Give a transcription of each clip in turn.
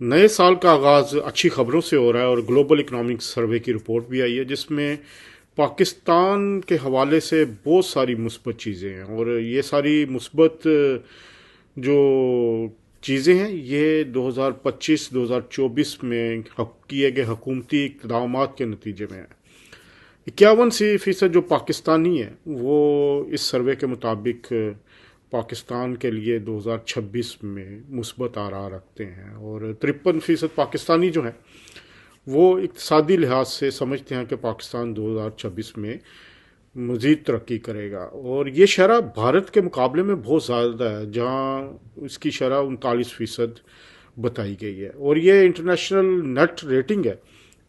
نئے سال کا آغاز اچھی خبروں سے ہو رہا ہے اور گلوبل اکنامک سروے کی رپورٹ بھی آئی ہے جس میں پاکستان کے حوالے سے بہت ساری مثبت چیزیں ہیں، اور یہ ساری مثبت جو چیزیں ہیں یہ 2025-2024 میں کیے گئے حکومتی اقدامات کے نتیجے میں ہیں۔ 51% جو پاکستانی ہیں وہ اس سروے کے مطابق پاکستان کے لیے 2026 میں مثبت آراء رکھتے ہیں، اور 53% پاکستانی جو ہیں وہ اقتصادی لحاظ سے سمجھتے ہیں کہ پاکستان 2026 میں مزید ترقی کرے گا، اور یہ شرح بھارت کے مقابلے میں بہت زیادہ ہے جہاں اس کی شرح 39% بتائی گئی ہے، اور یہ انٹرنیشنل نیٹ ریٹنگ ہے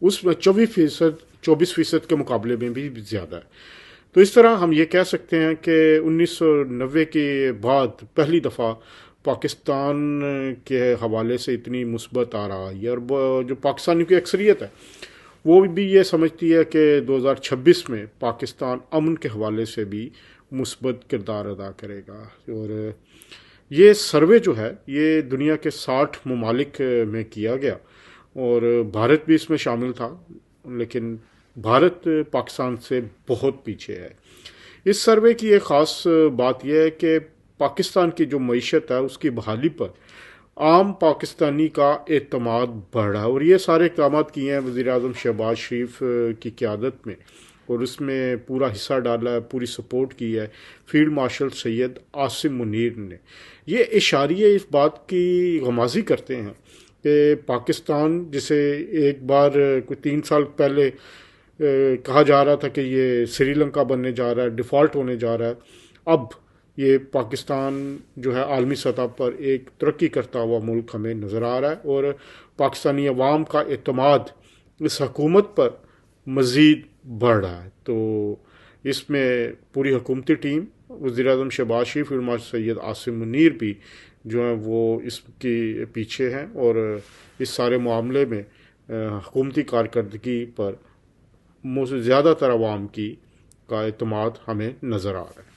اس میں 24% کے مقابلے میں بھی زیادہ ہے۔ تو اس طرح ہم یہ کہہ سکتے ہیں کہ 1990 کے بعد پہلی دفعہ پاکستان کے حوالے سے اتنی مثبت آ رہا ہے، اور جو پاکستانیوں کی اکثریت ہے وہ بھی یہ سمجھتی ہے کہ 2026 میں پاکستان امن کے حوالے سے بھی مثبت کردار ادا کرے گا۔ اور یہ سروے جو ہے یہ دنیا کے 60 ممالک میں کیا گیا، اور بھارت بھی اس میں شامل تھا، لیکن بھارت پاکستان سے بہت پیچھے ہے۔ اس سروے کی ایک خاص بات یہ ہے کہ پاکستان کی جو معیشت ہے اس کی بحالی پر عام پاکستانی کا اعتماد بڑھ رہا ہے، اور یہ سارے اقدامات کیے ہیں وزیر اعظم شہباز شریف کی قیادت میں، اور اس میں پورا حصہ ڈالا ہے، پوری سپورٹ کی ہے فیلڈ مارشل سید عاصم منیر نے۔ یہ اشاریہ اس بات کی غمازی کرتے ہیں کہ پاکستان جسے ایک بار کوئی 3 سال پہلے کہا جا رہا تھا کہ یہ سری لنکا بننے جا رہا ہے، ڈیفالٹ ہونے جا رہا ہے، اب یہ پاکستان جو ہے عالمی سطح پر ایک ترقی کرتا ہوا ملک ہمیں نظر آ رہا ہے، اور پاکستانی عوام کا اعتماد اس حکومت پر مزید بڑھ رہا ہے۔ تو اس میں پوری حکومتی ٹیم، وزیر اعظم شہباز شریف، فیلڈ مارشل سید عاصم منیر بھی جو ہیں وہ اس کے پیچھے ہیں، اور اس سارے معاملے میں حکومتی کارکردگی پر زیادہ تر عوام کا اعتماد ہمیں نظر آ رہا ہے۔